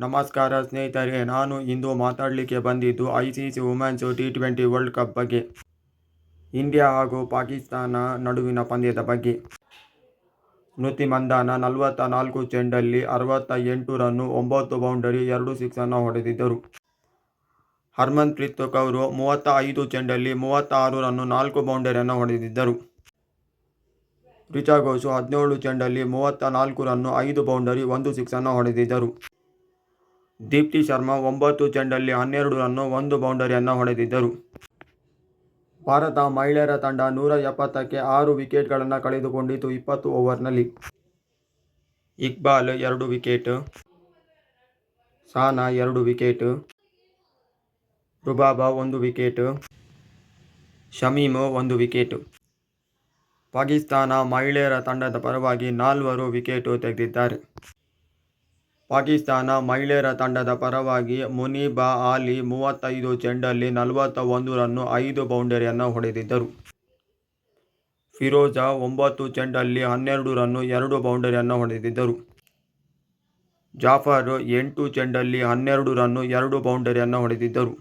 ನಮಸ್ಕಾರ ಸ್ನೇಹಿತರೆ, ನಾನು ಇಂದು ಮಾತಾಡಲಿಕ್ಕೆ ಬಂದಿದ್ದು ICC women's T20 world cup ಬಗ್ಗೆ. ಇಂಡಿಯಾ ಹಾಗೂ ಪಾಕಿಸ್ತಾನ ನಡುವಿನ ಪಂದ್ಯದ ಬಗ್ಗೆ. ಸ್ಮೃತಿ ಮಂಧಾನ 44 ಚೆಂಡಲ್ಲಿ 68 ರನ್ನು, 9 ಬೌಂಡರಿ, 2 ಸಿಕ್ಸನ್ನು ಹೊಡೆದಿದ್ದರು. ಹರ್ಮನ್ಪ್ರೀತ್ ಕೌರ್ 35 ಚೆಂಡಲ್ಲಿ 36 ರನ್ನು, 4 ಬೌಂಡರಿಯನ್ನು ಹೊಡೆದಿದ್ದರು. ರಿಚಾ ಘೋಷ್ 17 ಚೆಂಡಲ್ಲಿ 34 ರನ್ನು, 5 ಬೌಂಡರಿ, 1 ಸಿಕ್ಸನ್ನು ಹೊಡೆದಿದ್ದರು. ದೀಪ್ತಿ ಶರ್ಮಾ 9 ಚೆಂಡಲ್ಲಿ 12 ರನ್ನು, 1 ಬೌಂಡರಿಯನ್ನು ಹೊಡೆದಿದ್ದರು. ಭಾರತ ಮಹಿಳೆಯರ ತಂಡ 170ಕ್ಕೆ 6 ವಿಕೆಟ್ಗಳನ್ನು ಕಳೆದುಕೊಂಡಿತು 20 ಓವರ್ನಲ್ಲಿ. Iqbal 2 wicket, Sana 2 wicket, ರುಬಾಬಾ 1 wicket, Shamim 1 wicket. Pakistan ಮಹಿಳೆಯರ ತಂಡದ ಪರವಾಗಿ 4 ವಿಕೆಟ್ ತೆಗೆದಿದ್ದಾರೆ. ಪಾಕಿಸ್ತಾನ ಮಹಿಳೆಯರ ತಂಡದ ಪರವಾಗಿ ಮುನೀಬಾ ಆಲಿ 35 ಚೆಂಡಲ್ಲಿ 41 ರನ್ನು, 5 ಬೌಂಡರಿಯನ್ನು ಹೊಡೆದಿದ್ದರು. ಫಿರೋಜಾ 9 ಚೆಂಡಲ್ಲಿ 12 ರನ್ನು, 2 ಬೌಂಡರಿಯನ್ನು ಹೊಡೆದಿದ್ದರು. ಜಾಫರ್ 8 ಚೆಂಡಲ್ಲಿ 12 ರನ್ನು, 2 ಬೌಂಡರಿಯನ್ನು ಹೊಡೆದಿದ್ದರು.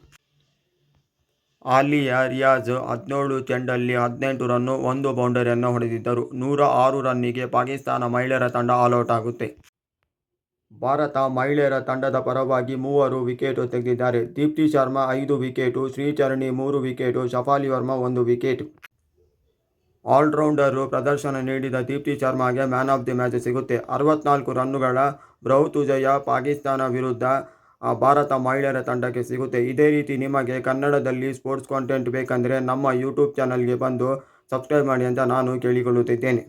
ಆಲಿಯಾ ರಿಯಾಜ್ 17 ಚೆಂಡಲ್ಲಿ 18 ರನ್ನು, 1 ಬೌಂಡರಿಯನ್ನು ಹೊಡೆದಿದ್ದರು. 106 ರನ್ನಿಗೆ ಪಾಕಿಸ್ತಾನ ಮಹಿಳೆಯರ ತಂಡ ಆಲ್ಔಟ್ ಆಗುತ್ತೆ. ಭಾರತ ಮಹಿಳೆಯರ ತಂಡದ ಪರವಾಗಿ 3 ವಿಕೆಟ್ ತೆಗೆದಿದ್ದಾರೆ. Deepti Sharma 5 wicket, Shree Charani 3 wicket, Shafali Verma 1 wicket. All rounder ಪ್ರದರ್ಶನ ನೀಡಿದ ದೀಪ್ತಿ ಶರ್ಮಾಗೆ ಮ್ಯಾನ್ ಆಫ್ ದಿ ಮ್ಯಾಚ್ ಸಿಗುತ್ತೆ. 64 ರನ್ನುಗಳ ಬೃಹತ್ ಜಯ ಪಾಕಿಸ್ತಾನ ವಿರುದ್ಧ ಭಾರತ ಮಹಿಳೆಯರ ತಂಡಕ್ಕೆ ಸಿಗುತ್ತೆ. ಇದೇ ರೀತಿ ನಿಮಗೆ ಕನ್ನಡದಲ್ಲಿ ಸ್ಪೋರ್ಟ್ಸ್ ಕಾಂಟೆಂಟ್ ಬೇಕಂದರೆ ನಮ್ಮ ಯೂಟ್ಯೂಬ್ ಚಾನಲ್ಗೆ ಬಂದು ಸಬ್ಸ್ಕ್ರೈಬ್ ಮಾಡಿ ಅಂತ ನಾನು ಕೇಳಿಕೊಳ್ಳುತ್ತಿದ್ದೇನೆ.